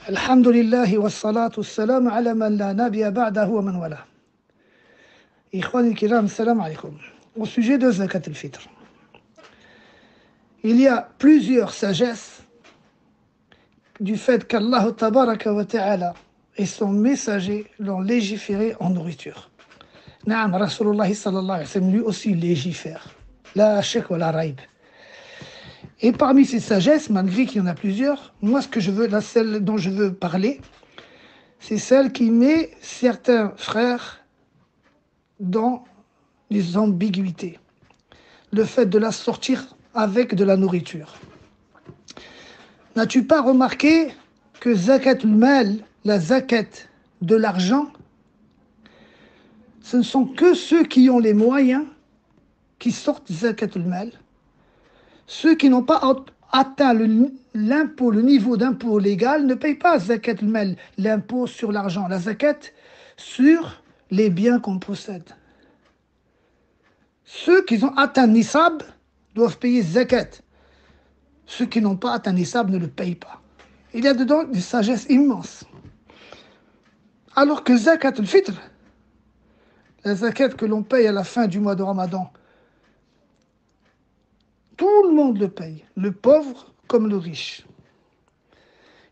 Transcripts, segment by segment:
Alhamdulillah wa salatu salam ala man la nabiya ba'dahu wa man wala. Ikhwan al-kiram, salam alaykum. Au sujet de Zakat al-Fitr, il y a plusieurs sagesses du fait qu'Allah tabaraka wa ta'ala et son messager l'ont légiféré en nourriture. Naam, Rasulullah sallallahu alayhi wa sallam lui aussi légifère. La shak wa la raib. Et parmi ces sagesses, malgré qu'il y en a plusieurs, moi celle dont je veux parler, c'est celle qui met certains frères dans les ambiguïtés. Le fait de la sortir avec de la nourriture. N'as-tu pas remarqué que zakat al-mal, la zakat de l'argent, ce ne sont que ceux qui ont les moyens qui sortent zakat al-mal. Ceux qui n'ont pas atteint l'impôt, le niveau d'impôt légal, ne payent pas zakat al-mal, l'impôt sur l'argent, la zakat sur les biens qu'on possède. Ceux qui ont atteint nisab doivent payer zakat. Ceux qui n'ont pas atteint nisab ne le payent pas. Il y a dedans des sagesses immenses. Alors que zakat al-fitr, la zakat que l'on paye à la fin du mois de Ramadan, tout le monde le paye, le pauvre comme le riche.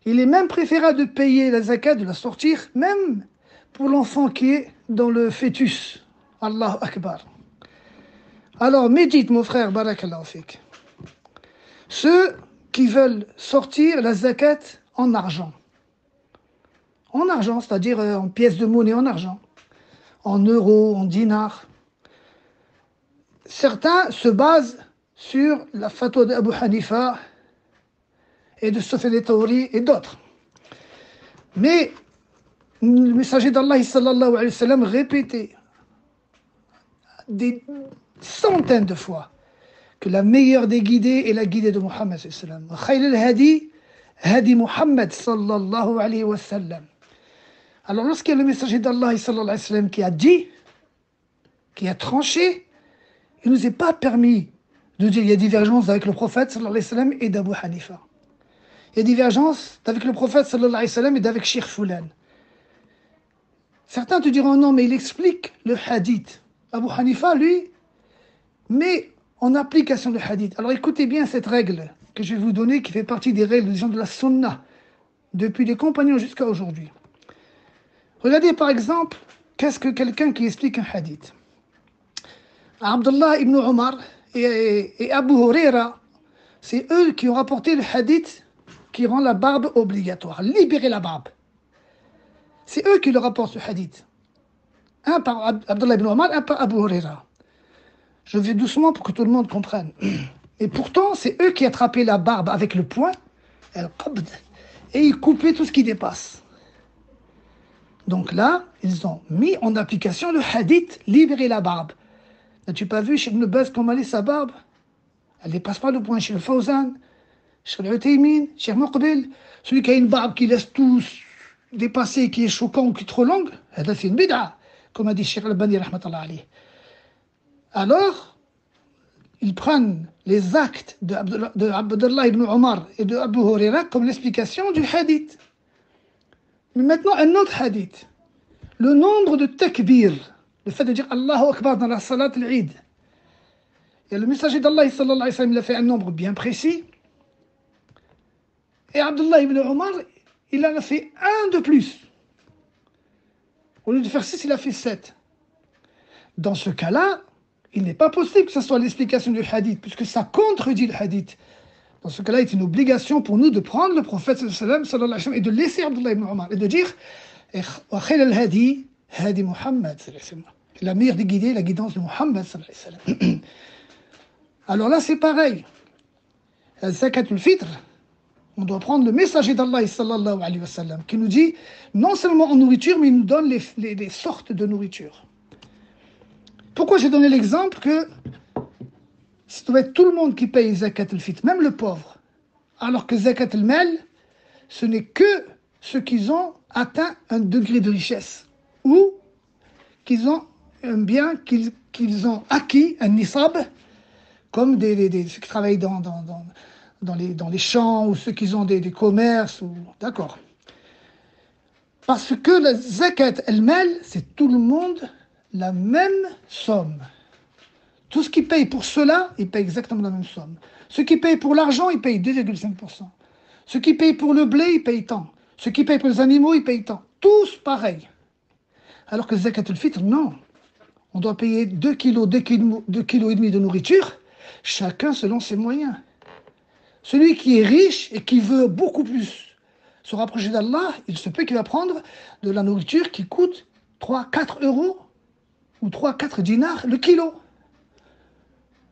Il est même préférable de payer la zakat, de la sortir, même pour l'enfant qui est dans le fœtus. Allahu Akbar. Alors médite mon frère, barakallahu fik. Ceux qui veulent sortir la zakat en argent. En argent, c'est-à-dire en pièces de monnaie en argent. En euros, en dinars. Certains se basent sur la fatwa d'Abu Hanifa et de Sufyan al-Thawri et d'autres. Mais le messager d'Allah sallallahu alayhi wa sallam répétait des centaines de fois que la meilleure des guidées est la guidée de Muhammad sallallahu alayhi wa sallam. Khayr al-hadi, hadi Muhammad sallallahu alayhi wa sallam. Alors lorsqu'il y a le messager d'Allah sallallahu alayhi wa sallam qui a dit, qui a tranché, il ne nous est pas permis de dire il y a divergence avec le prophète sallallahu alayhi wa sallam et d'Abu Hanifa. Il y a divergence avec le prophète sallallahu alayhi wa sallam et d'avec Sheikh Fulan. Certains te diront non, mais il explique le hadith. Abu Hanifa, lui, met en application le hadith. Alors écoutez bien cette règle que je vais vous donner, qui fait partie des règles des gens de la sunna, depuis les compagnons jusqu'à aujourd'hui. Regardez par exemple, qu'est-ce que quelqu'un qui explique un hadith. Abdullah ibn Omar et Abu Huraira, c'est eux qui ont rapporté le hadith qui rend la barbe obligatoire, libérer la barbe. C'est eux qui le rapportent, ce hadith. Un par Abdullah ibn Omar, un par Abu Huraira. Je vais doucement pour que tout le monde comprenne. Et pourtant, c'est eux qui attrapaient la barbe avec le poing, et ils coupaient tout ce qui dépasse. Donc là, ils ont mis en application le hadith, libérer la barbe. N'as-tu pas vu chez Ibn Baz comment elle est sa barbe? Elle ne dépasse pas le point. Chez le Fawzan, chez le Uthaymin, chez Muqbil, celui qui a une barbe qui laisse tout dépasser, qui est choquant ou qui est trop longue, c'est une bid'a, comme a dit Cheikh Al-Bani rahmatullah alayh. Alors, ils prennent les actes de Abdullah ibn Omar et de Abu Huraira comme l'explication du hadith. Mais maintenant, un autre hadith. Le nombre de takbir, le fait de dire Allahu Akbar dans la salat al-Eid. Et le messager d'Allah sallallahu alayhi wa sallam, il a fait un nombre bien précis. Et Abdullah ibn Omar, il en a fait un de plus. Au lieu de faire 6, il a fait 7. Dans ce cas-là, il n'est pas possible que ce soit l'explication du hadith, puisque ça contredit le hadith. Dans ce cas-là, il est une obligation pour nous de prendre le prophète sallallahu alayhi wa sallam et de laisser Abdullah ibn Omar et de dire wa khayr al-hadi, hadi Muhammad sallallahu alayhi wa sallam. La meilleure des guidées, la guidance de Muhammad sallallahu alayhi wa sallam. Alors là, c'est pareil. Zakat al-fitr, on doit prendre le messager d'Allah sallallahu alayhi wa sallam qui nous dit non seulement en nourriture, mais il nous donne les sortes de nourriture. Pourquoi j'ai donné l'exemple que ça doit être tout le monde qui paye zakat al-fitr, même le pauvre, alors que zakat al-mal, ce n'est que ceux qui ont atteint un degré de richesse ou qu'ils ont un bien qu'ils ont acquis, un nisab, comme ceux qui travaillent dans les champs ou ceux qui ont des commerces. D'accord. Parce que la zakat elle-même, c'est tout le monde la même somme. Tout ce qui paye pour cela, il paye exactement la même somme. Ceux qui payent pour l'argent, ils payent 2,5%. Ceux qui payent pour le blé, ils payent tant. Ceux qui payent pour les animaux, ils payent tant. Tous pareil. Alors que zakat al-fitr, non. On doit payer 2 kilos, 2 kilos et demi de nourriture, chacun selon ses moyens. Celui qui est riche et qui veut beaucoup plus se rapprocher d'Allah, il se peut qu'il va prendre de la nourriture qui coûte 3-4 euros ou 3-4 dinars le kilo.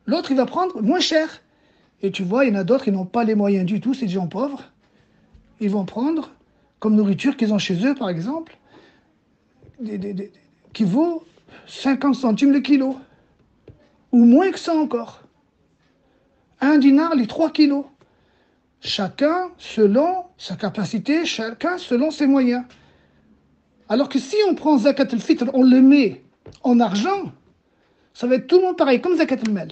L'autre, il va prendre moins cher. Et tu vois, il y en a d'autres qui n'ont pas les moyens du tout, c'est des gens pauvres. Ils vont prendre comme nourriture qu'ils ont chez eux, par exemple, qui vaut 50 centimes le kilo. Ou moins que ça encore. 1 dinar, les 3 kilos. Chacun selon sa capacité, chacun selon ses moyens. Alors que si on prend zakat al-fitr, on le met en argent, ça va être tout le monde pareil, comme zakat al-mal.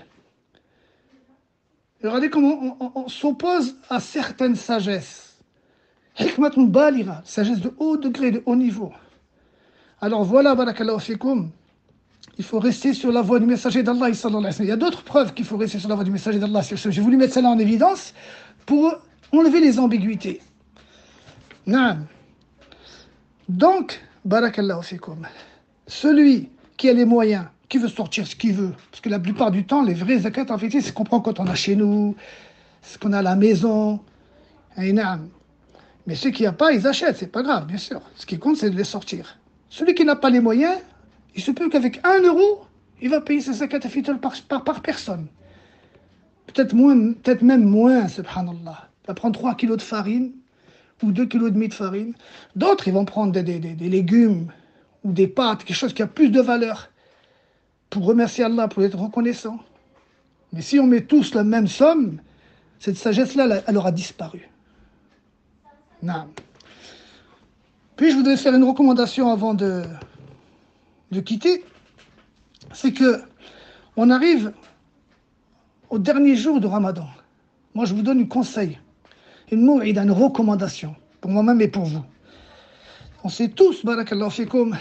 Regardez comment on s'oppose à certaines sagesses. Hikmat balira, sagesse de haut degré, de haut niveau. Alors voilà, barakallahu fikoum, il faut rester sur la voie du messager d'Allah. Il y a d'autres preuves qu'il faut rester sur la voie du messager d'Allah. J'ai voulu mettre celle-là en évidence pour enlever les ambiguïtés. Naam. Donc, barakallahu fikoum, celui qui a les moyens, qui veut sortir ce qu'il veut, parce que la plupart du temps, les vrais zakat, en fait, c'est ce qu'on prend quand on a chez nous, ce qu'on a à la maison. Et naam. Mais ceux qui n'ont pas, ils achètent, c'est pas grave, bien sûr. Ce qui compte, c'est de les sortir. Celui qui n'a pas les moyens, il se peut qu'avec 1 euro, il va payer ses zakat al-fitr par personne. Peut-être même moins, subhanallah. Il va prendre 3 kilos de farine ou 2 kilos et demi de farine. D'autres, ils vont prendre des légumes ou des pâtes, quelque chose qui a plus de valeur pour remercier Allah, pour être reconnaissant. Mais si on met tous la même somme, cette sagesse-là, elle aura disparu. Non. Puis je voudrais faire une recommandation avant de quitter. C'est que on arrive au dernier jour de Ramadan. Moi, je vous donne un conseil, une recommandation, pour moi-même et pour vous. On sait tous, barakallahu fikoum,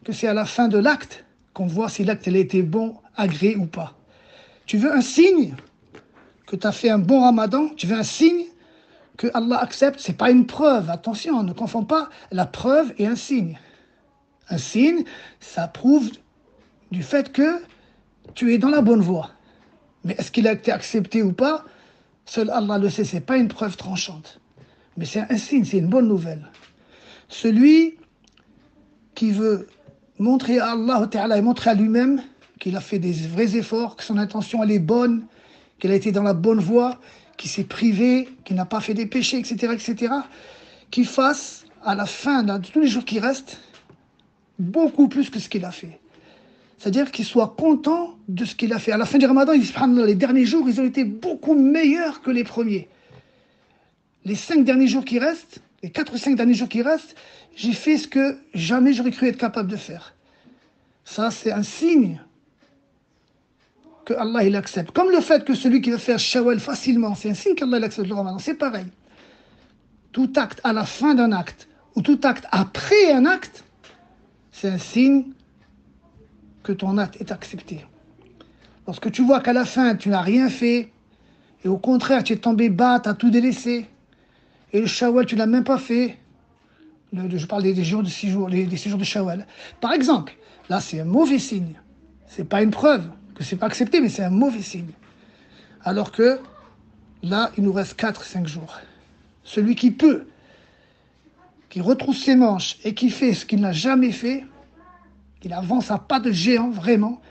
que c'est à la fin de l'acte qu'on voit si l'acte a été bon, agréé ou pas. Tu veux un signe que tu as fait un bon Ramadan, tu veux un signe que Allah accepte, c'est pas une preuve, attention, ne confonds pas la preuve et un signe. Un signe, ça prouve du fait que tu es dans la bonne voie. Mais est-ce qu'il a été accepté ou pas? Seul Allah le sait, c'est pas une preuve tranchante. Mais c'est un signe, c'est une bonne nouvelle. Celui qui veut montrer à Allah Ta'ala et montrer à lui-même qu'il a fait des vrais efforts, que son intention elle est bonne, qu'il a été dans la bonne voie, qu'il s'est privé, qu'il n'a pas fait des péchés, etc., qu'il fasse à la fin de tous les jours qui restent beaucoup plus que ce qu'il a fait. C'est-à-dire qu'il soit content de ce qu'il a fait. À la fin du Ramadan, il dit, subhanallah, les derniers jours, ils ont été beaucoup meilleurs que les premiers. Les 5 derniers jours qui restent, les 4 ou 5 derniers jours qui restent, j'ai fait ce que jamais j'aurais cru être capable de faire. Ça, c'est un signe que Allah il accepte. Comme le fait que celui qui veut faire Shawwal facilement, c'est un signe qu'Allah il accepte le Ramadan. C'est pareil. Tout acte à la fin d'un acte, ou tout acte après un acte, c'est un signe que ton acte est accepté. Lorsque tu vois qu'à la fin, tu n'as rien fait, et au contraire, tu es tombé bas, tu as tout délaissé, et le Shawwal, tu ne l'as même pas fait, je parle des jours de 6 jours, des 6 jours de Shawwal. Par exemple, là, c'est un mauvais signe. Ce n'est pas une preuve que ce n'est pas accepté, mais c'est un mauvais signe. Alors que là, il nous reste 4-5 jours. Celui qui peut, qui retrousse ses manches et qui fait ce qu'il n'a jamais fait, il avance à pas de géant, vraiment.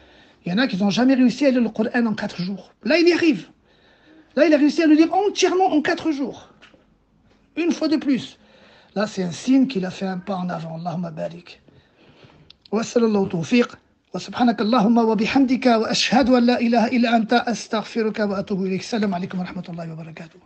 Il y en a qui n'ont jamais réussi à lire le Coran en 4 jours. Là, il y arrive. Là, il a réussi à le lire entièrement en 4 jours. Une fois de plus. Là, c'est un signe qu'il a fait un pas en avant. Allahumma barik. Wa sallallahu tawfiq. Wa subhanaka Allahumma wa bihamdika wa ashhadu an la ilaha illa anta astaghfiruka wa atubu ilayk. Salam alaikum wa rahmatullahi wa barakatuh.